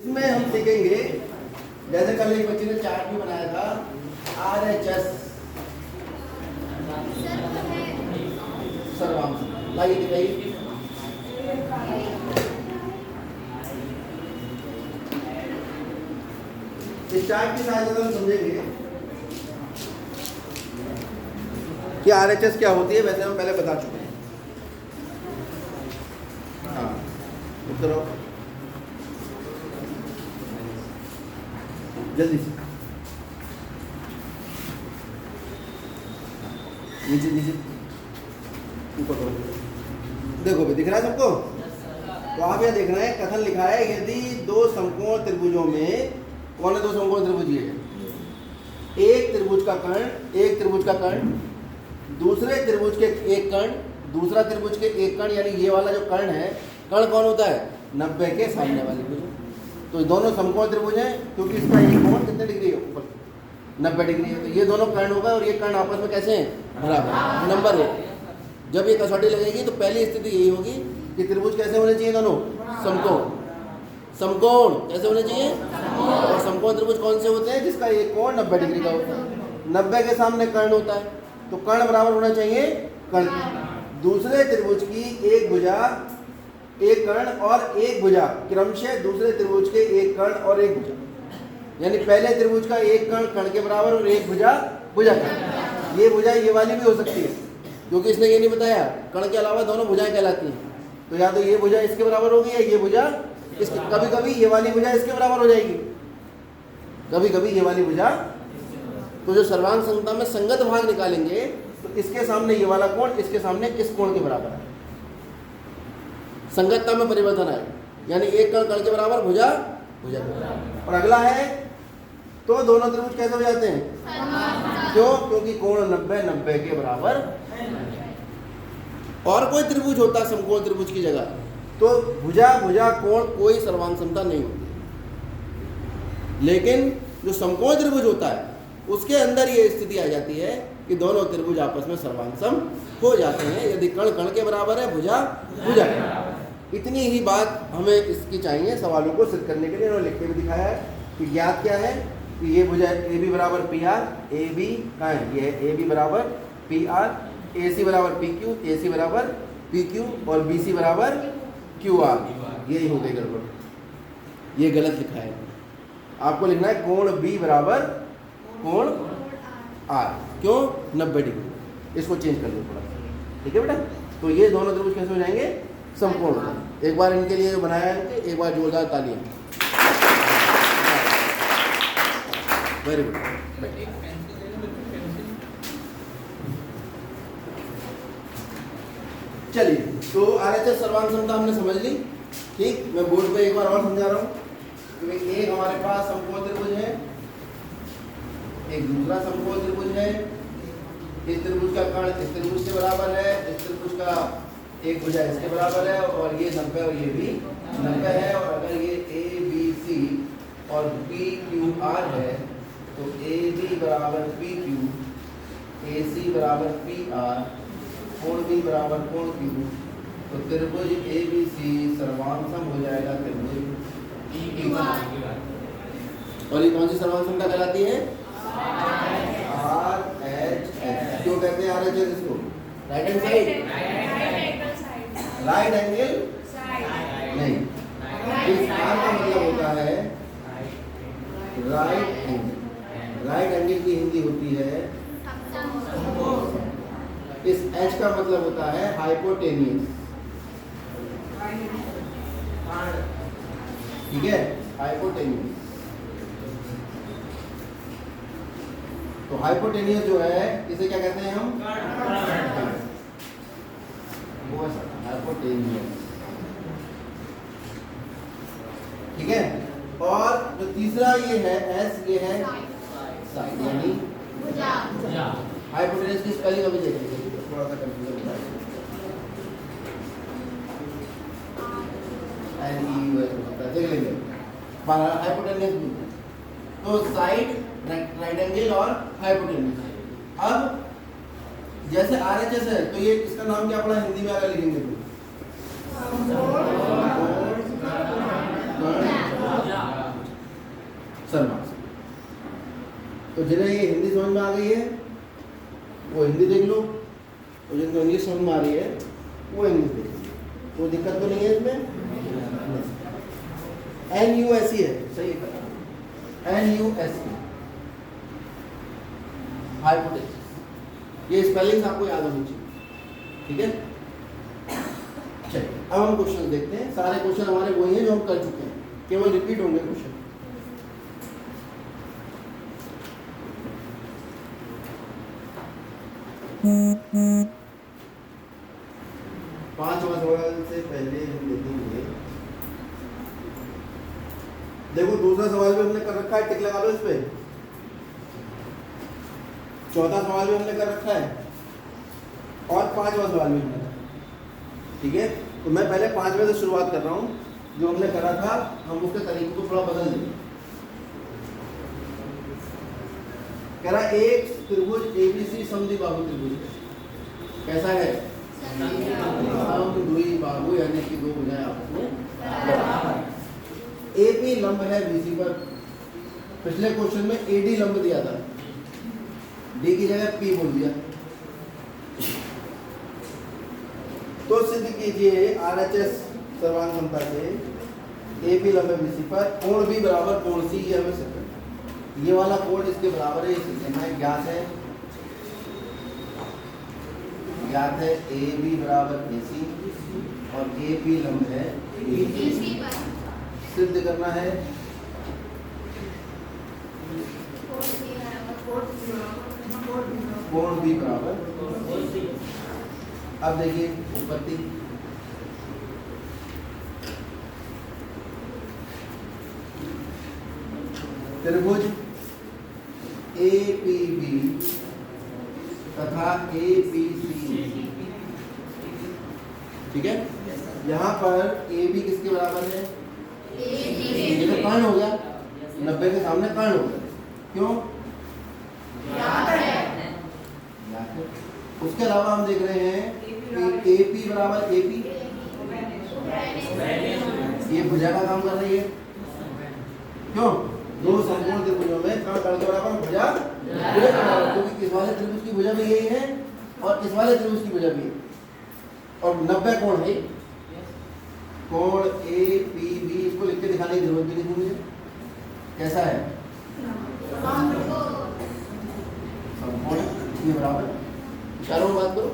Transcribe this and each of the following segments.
इसमें हम सीखेंगे, जैसे कल एक बच्चे ने चार्ट भी बनाया था, RHS सर्वांश। लाइए दिखाइए। इस चार्ट की सहायता से हम समझेंगे कि RHS क्या होती है। वैसे हम पहले बता चुके हैं। हाँ, उत्तर जल्दी से नीचे नीचे ऊपर करो। देखो भाई, दिख रहा है सबको? तो आप यह देखना है, कथन लिखा है यदि दो समकोण त्रिभुजों में, कौन है दो समकोण त्रिभुज? ये एक त्रिभुज का कर्ण दूसरे त्रिभुज के एक कर्ण, दूसरा त्रिभुज के एक कर्ण, यानी ये वाला जो कर्ण है, कर्ण कौन होता है? 90 के सामने वाली भुज। तो दोनों समकोण त्रिभुज हैं, क्योंकि इसका एक कोण कितने डिग्री है? ऊपर 90 डिग्री है। तो ये दोनों कर्ण होगा और ये कर्ण आपस में कैसे हैं? बराबर, नंबर है। जब ये कसौटी लगेगी तो पहली स्थिति यही होगी कि त्रिभुज कैसे होने चाहिए? दोनों समकोण कैसे होने चाहिए? और समकोण त्रिभुज कौन से होते हैं? जिसका एक कोण 90 डिग्री का होता है। 90 के सामने कर्ण होता है, तो कर्ण बराबर होना चाहिए कर्ण। दूसरे त्रिभुज की एक भुजा, एक कर्ण और एक भुजा, क्रमशः दूसरे त्रिभुज के एक कर्ण और एक भुजा, यानी पहले त्रिभुज का एक कर्ण के बराबर और एक भुजा कर्ण। ये भुजा ये वाली भी हो सकती है, क्योंकि इसने ये नहीं बताया कर्ण के अलावा दोनों भुजाएं कहलाती हैं। तो या तो ये भुजा इसके बराबर होगी या ये भुजा इसके, कभी कभी ये वाली भुजा इसके बराबर हो जाएगी, कभी कभी ये वाली भुजा। तो जो सर्वांग संगता में संगत भाग निकालेंगे तो इसके सामने ये वाला कोण इसके सामने इस कोण के बराबर है, संगतता में परिवर्तन आए, यानी एक कर्ण के बराबर, भुजा के बराबर। और अगला है, तो दोनों त्रिभुज कैसे हो जाते हैं? क्यों? क्योंकि कोण 90 के बराबर। और कोई त्रिभुज होता समकोण त्रिभुज की जगह तो भुजा कोण कोई सर्वांग समता नहीं होती, लेकिन जो समकोण त्रिभुज होता है उसके अंदर ये स्थिति आ जाती है कि दोनों त्रिभुज आपस में सर्वांगसम हो जाते हैं, यदि कर्ण के बराबर है, भुजा के बराबर। इतनी ही बात हमें इसकी चाहिए सवालों को सिद्ध करने के लिए। उन्होंने लिख के भी दिखाया है कि ज्ञात क्या है कि ये भुजा ए बी बराबर पी आर, ए बी कहाँ है? ये ए बी बराबर पी आर, ए सी बराबर पी क्यू, ए सी बराबर पी क्यू और बी सी बराबर क्यू आर। यही हो गई गड़बड़, ये गलत लिखा है। आपको लिखना है कोण बी बराबर कोण आर। क्यों? 90 डिग्री। इसको चेंज कर लो थोड़ा, ठीक है बेटा? तो ये दोनों त्रिभुज कैसे हो जाएंगे? समकोण। एक बार इनके लिए बनाया है, एक बार जोरदार तालियां। Very good. चलिए, तो RHS सर्वांग समता हमने समझ ली। ठीक, मैं बोर्ड पे एक बार और समझा रहा हूँ। तो एक हमारे पास समकोण त्रिभुज है, एक दूसरा समकोण त्रिभुज है। इस त्रिभुज का कर्ण इस त्रिभुज के बराबर है, इस त्रिभुज का एक भुजा इसके बराबर है, और ये 90 और ये भी 90 है। और अगर ये ए बी सी और पी क्यू आर है तो ए बी बराबर पी क्यू, ए सी बराबर पी आर, कोण बी बराबर कोण क्यू। तो त्रिभुज ए बी सी सर्वांगसम हो जाएगा त्रिभुज पी क्यू। और ये कौन सी सर्वांग समता कहलाती है? RHS। क्यों कहते हैं RHS इसको? Right hand side, right angle नहीं, इस R का मतलब होता है राइट एंगल। राइट एंगल की हिंदी होती है। इस H का मतलब होता है हाइपोटेनियस, ठीक है? हाइपोटेनियस। तो हाइपोटेनियस जो है इसे क्या कहते हैं हम? हाइपोटेनियस, ठीक है? और जो तीसरा ये है S, ये है साइड, यानी हाइपोटेनियस की स्पेलिंग अभी देखेंगे, थोड़ा सा कंफ्यूजन होता है। देख लेंगे हाइपोटेनियस। तो साइड, राइट एंगल और हाइपोटेनियस। अब जैसे RHS है तो ये इसका नाम क्या पड़ा हिंदी में अगर लिखेंगे तो? सर्वांग सम। तो जिन्हें ये हिंदी समझ में आ गई है वो हिंदी देख लो, और जिनको इंग्लिश समझ में आ रही है वो इंग्लिश देख लो, कोई दिक्कत तो नहीं है इसमें। NUSE है, सही है, NUSE हाइपोथेसिस, ये स्पेलिंग्स आपको याद होनी चाहिए, ठीक है। चलिए अब हम क्वेश्चन देखते हैं। सारे क्वेश्चन हमारे वही हैं जो हम कर चुके हैं, केवल रिपीट होंगे क्वेश्चन। पांचवा सवाल से पहले हम देखेंगे, देखो दूसरा सवाल भी हमने कर रखा है, टिक लगा लो इस पे। चौथा सवाल भी हमने कर रखा है और पांचवा सवाल भी हमने, ठीक है। तो मैं पहले पांचवे से शुरुआत कर रहा हूं, जो हमने करा था हम उसके तरीके को थोड़ा बदल देंगे। कह रहा एक त्रिभुज ABC समद्विबाहु त्रिभुज कैसा है, समद्विबाहु यानी कि दो भुजाएं आपस में बराबर। AP लंब है BC पर, पिछले क्वेश्चन में AD लंब दिया था, D की जगह P बोल दिया। तो सिद्ध कीजिए RHS सर्वांग समता से AP लंब है BC पर, कोण B बराबर कोण C, ये हमें सिद्ध करना है। ये वाला कोण इसके बराबर है, इसे कहना है ज्ञात है AB बराबर AC और AP लंब है BC, सिद्ध करना है कोण B बराबर। अब देखिए उत्पत्ति, त्रिभुज APB तथा ABC, ठीक है। यहाँ पर AB किसके बराबर है, ये तो कर्ण हो गया, 90 के सामने कर्ण हो गया, क्यों याद है। उसके अलावा हम देख रहे हैं कि AP बराबर AP, ये भुजा का काम कर रही है, क्यों, दो संपूर्ण त्रिभुजों में कर्ण कर्ण के बराबर भुजा भुजा के बराबर, क्योंकि इस वाले त्रिभुज की भुजा भी यही है और इस वाले त्रिभुज की भुजा भी है, और 90 कोण है, कोण APB, इसको लिख के दिखाने की जरूरत भी नहीं मुझे, कैसा है समकोण, ये बराबर। इशारों में बात करो,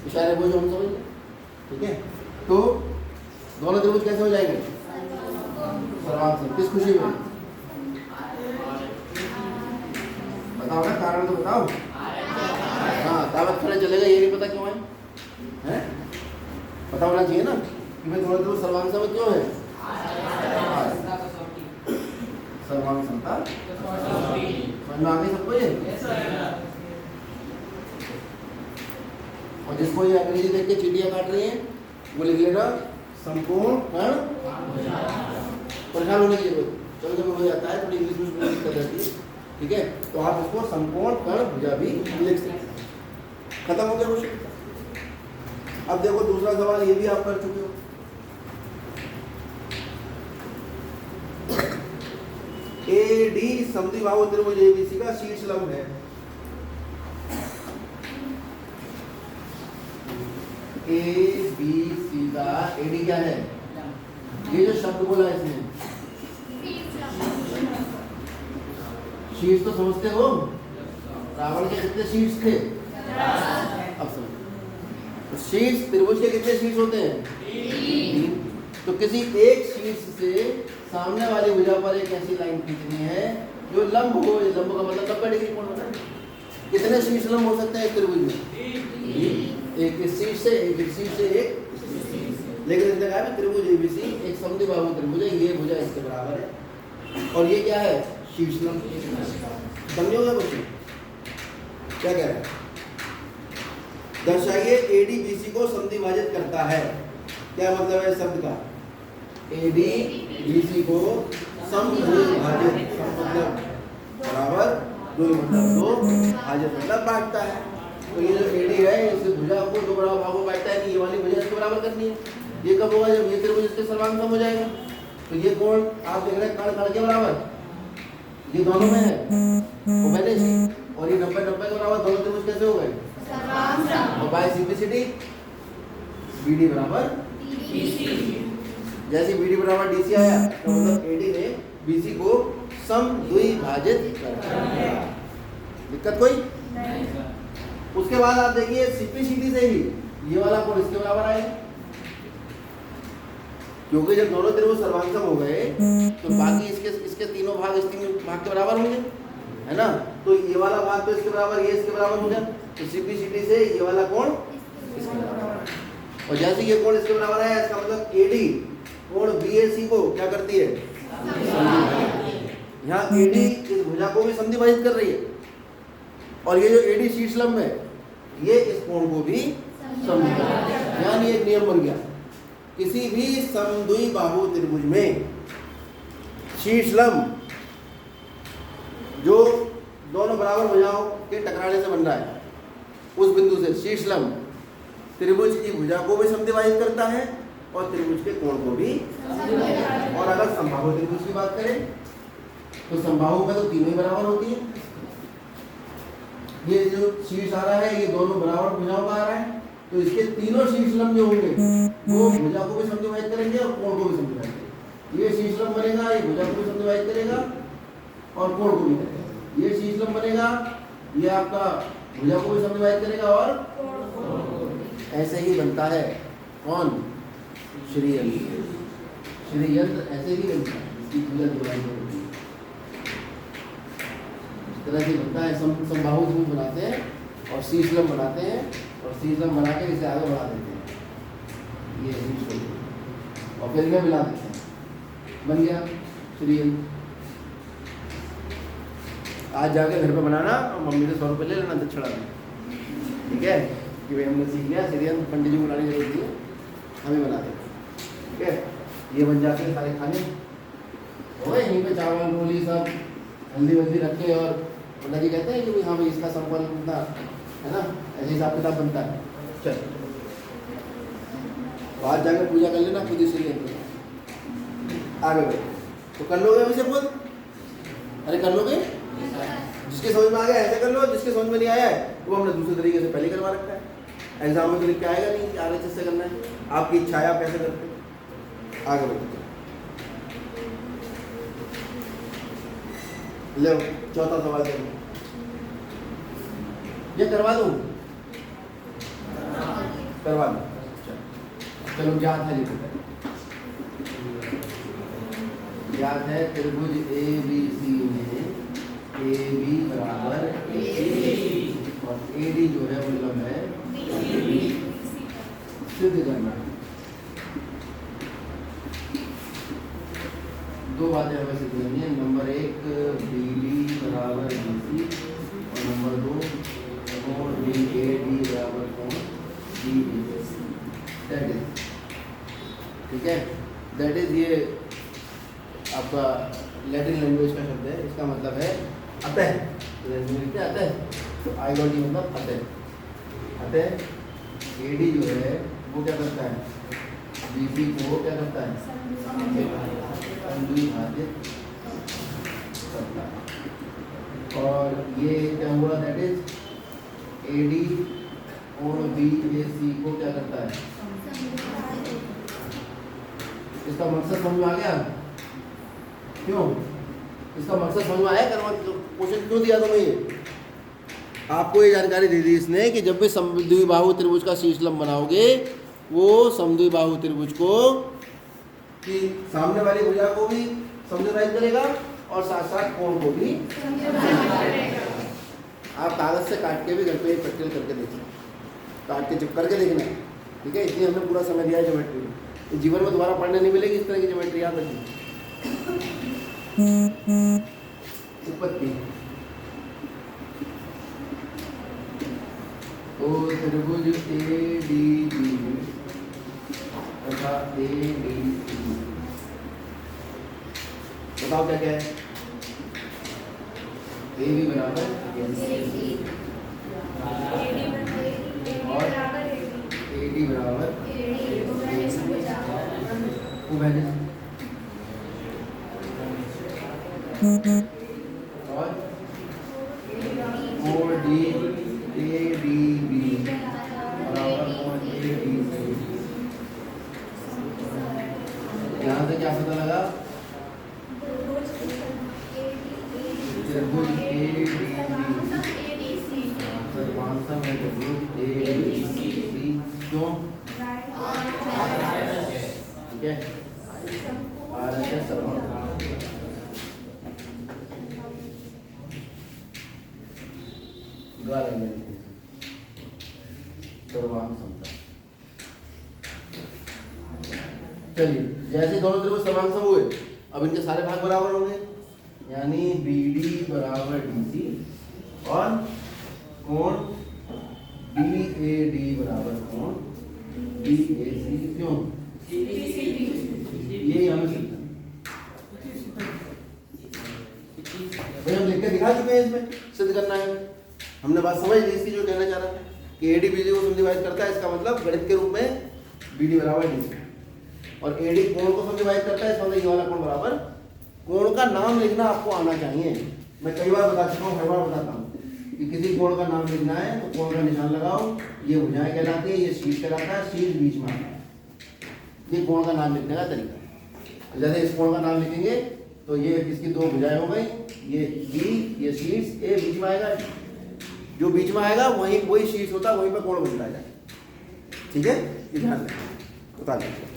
इशारे वो जो हम समझ, ठीक है। तो दोनों त्रिभुज कैसे हो जाएंगे, सर्वांग सम। किस खुशी में, बताओ ना, कारण तो बताओ। हाँ, दावत खाने चलेगा, ये नहीं पता क्यों है, पता होना चाहिए ना कि भाई दोनों त्रिभुज सर्वांग सम क्यों है, सर्वांग समता समझ में आ गई सबको ये। और जिसको ये अंग्रेजी देख के चीटियां काट रही हैं वो लिख लेना संपूर्ण कर्ण, परेशान होने की जरूरत, चलो जब हो जाता है थोड़ी इंग्लिश में दिक्कत रहती है, ठीक है। तो आप इसको संपूर्ण कर्ण भुजा भी लिख सकते हैं। खत्म हो गया क्वेश्चन। अब देखो दूसरा सवाल, ये भी आप कर चुके हो। AD समद्विबाहु त्रिभुज ABC का शीर्ष लंब है। ABC का AD क्या है, ये जो शब्द बोला है इसमें, शीर्ष तो समझते हो, रावण के कितने शीर्ष थे, अब समझ। तो शीर्ष त्रिभुज के कितने शीर्ष होते हैं, 3। तो किसी एक शीर्ष से सामने वाली भुजा पर एक ऐसी लाइन खींचनी है जो लंब हो, लंब का मतलब 90 डिग्री कोण होता है। कितने शीर्ष लंब हो सकते हैं एक त्रिभुज में, एक इस शीर्ष से एक, इस शीर्ष से एक, लेकिन इसने कहा त्रिभुज ABC एक समद्विबाहु त्रिभुज है, ये भुजा इसके बराबर है और ये क्या है, शीर्ष लंब। समझोगे बच्चों क्या कह रहे हैं, दर्शाइए AD BC को समद्विभाजित करता है। क्या मतलब है शब्द का, AD BC को समद्विभाजित, मतलब बराबर, दो भाजित मतलब बांटता है। तो ये जो AD है इस भुजा को दो बराबर भागों में बांटता है कि ये वाली भुजा इसको बराबर करनी है। ये कब होगा, जब ये त्रिभुज इसके सर्वांग सम हो जाएगा। तो ये कोण आप देख रहे हैं कर्ण कर्ण के बराबर, ये दोनों में है वो बैलेंस, और ये 90-90 के बराबर दोनों त्रिभुज कैसे हो गए? और बाय सिंप्लिसिटी BD बराबर DC। जैसे BD बराबर DC आया तो मतलब AD ने BC को समद्विभाजित कर दिया। दिक्कत कोई नहीं। उसके बाद आप देखिए सिंप्लिसिटी से ही ये वाला कोण इसके बराबर आएगा, क्योंकि जब दोनों त्रिभुज सर्वांगसम हो गए तो बाकी इसके तीनों भाग इस तीन भाग के बराबर होंगे, है ना। तो ये वाला भाग तो इसके बराबर, ये इसके बराबर हो गया, तो सिंप्लिसिटी से ये वाला कोण इसके बराबर है। और जैसे ये कोण इसके बराबर है इसका मतलब AD कोण BAC को क्या करती है? यहाँ AD इस भुजा को भी समद्विभाजित कर रही है, और ये जो AD शीर्ष लंब है ये इस कोण को भी समद्विभाजित, यानी एक नियम बन गया, किसी भी समद्विबाहु त्रिभुज में शीर्ष लंब जो दोनों बराबर भुजाओं के टकराने से बन रहा है, उस बिंदु से शीर्ष लंब त्रिभुज की भुजा को भी समद्विभाजित करता है और त्रिभुज के कोण को भी। और अगर समबाहु त्रिभुज की बात करें तो समबाहु में तो तीनों ही बराबर होती है। ये जो शीर्ष आ रहा है ये दोनों बराबर भुजाओं का आ रहा है, तो इसके तीनों शीर्ष लंब जो होंगे वो भुजा को भी समद्विभाजित करेंगे और कोण को भी समद्विभाजित करेंगे। ये शीर्ष लंब बनेगा, ये भुजा को भी समद्विभाजित करेगा और कोण को भी करेगा। ये शीर्ष लंब बनेगा, ये आपका भुजा को भी समद्विभाजित करेगा और ऐसे ही बनता है कौन? श्रीयंत्र। श्रीयंत्र ऐसे ही बनता है, इसकी भुजा डिवाइड होती है, इस तरह से बनता है। समबाहु त्रिभुज बनाते हैं और शीर्ष लंब बनाते हैं और शीर्ष लंब बना के इसे आगे बढ़ा देते हैं, ये शीर्ष लंब, और फिर इन्हें मिला देते हैं, बन गया श्रीयंत्र। आज जाके घर पे बनाना और मम्मी से 100 रुपये ले लेना दक्षिणा में, ठीक है? कि भाई हमने सीख लिया श्रीयंत्र, पंडित जी को बनाने की जरूरत नहीं है, हम ही बना देते, ठीक है? ये बन जाते हैं सारे खाने, और यहीं पे चावल रोली सब हल्दी वल्दी रख के, और पंडित जी कहते हैं कि हाँ भाई इसका संपन्न बनता है ना, ऐसे हिसाब किताब बनता है। चल आज जाकर पूजा कर लेना खुद ही श्रीयंत्र, आगे बढ़ो। तो कर लोगे अभी से खुद? अरे कर लोगे, जिसके समझ में आ गया ऐसे कर लो, जिसके समझ में नहीं आया है वो हमने दूसरे तरीके से पहले करवा रखा है। एग्जाम में तो लिख के आएगा नहीं कि RHS से करना है, आपकी इच्छा है आप कैसे करते हैं। आगे बढ़ते लो, चौथा सवाल करो, ये करवा दूं? करवा दो, चलो याद है, लिखो याद है त्रिभुज ABC में AB बराबर और AD जो है वो लंब है, सिद्ध करना है। दो बातें हमें सिद्ध करनी है, नंबर 1 BD बराबर BC और नंबर 2 कोण BAD बराबर कोण BBC। दैट इज, ठीक है, दैट इज ये आपका लैटिन लैंग्वेज का शब्द है, इसका मतलब है अतः। लिखते हैं अतः, तो आई गॉट मतलब अतः। अतः AD जो है वो क्या करता है? BC को क्या करता है? समद्विभाजित करता है। और ये क्या हुआ? दैट इज AD और BAC को क्या करता है? इसका मकसद समझ में आ गया? क्यों? इसका मकसद समझ में आया? क्वेश्चन क्यों दिया तुम्हें ये? आपको ये जानकारी दे दी इसने कि जब भी समद्विबाहु त्रिभुज का शीर्ष लंब बनाओगे वो समद्विबाहु त्रिभुज को कि सामने वाली भुजा को भी समद्विभाजित करेगा और साथ साथ कोण को भी। आप कागज से काट के भी घर पे एक प्रैक्टिकल करके देखना, काट के चिप करके देखना, ठीक है? इसलिए हमने पूरा समय दिया है ज्योमेट्री में, जीवन में दोबारा पढ़ने नहीं मिलेगी इस तरह की ज्योमेट्री, याद रखिए। उत्पत्ति, तो त्रिभुज ADB तथा ADC, बताओ क्या क्या है? AB बराबर और AD बराबर और कोण डी ए डी बी बराबर कोण ए डी सी। यहाँ से क्या पता लगा? त्रिभुज ए डी बी सर्वांसम है त्रिभुज ए डी सी। क्यों? ठीक है, आरएचएस सर्वांसम। चलिए, जैसे दोनों त्रिभुज समांसम हुए, अब इनके सारे भाग बराबर होंगे, यानी BD बराबर DC और कोण DAD बराबर कोण DAC। क्यों? ये हमें सिद्ध भाई हम लिख के दिखा चुके हैं, इसमें सिद्ध करना है। हमने बात समझ ली इसकी, जो कहना चाह रहा था कि AD BD को समडिवाइड करता है, इसका मतलब गणित के रूप में BD बराबर DC और AD कोण को समडिवाइड करता है, इसका मतलब ये वाला कोण बराबर। कोण का नाम लिखना आपको आना चाहिए। मैं कई बार बता चुका हूँ, हर बार बताता हूँ कि किसी कोण का नाम लिखना है तो कोण का निशान लगाओ, ये भुजाएं कहलाती है, ये शीर्ष कहलाता है, शीर्ष बीच में आता है। ये कोण का नाम लिखने का तरीका है। जैसे इस कोण का नाम लिखेंगे तो ये इसकी दो भुजाएं हो गई, ये B, ये शीर्ष A बीच में आएगा, जो बीच में आएगा वही शीर्ष होता है, वहीं पर कोण बनता है। ठीक है, ये ध्यान रखें, बता दीजिए।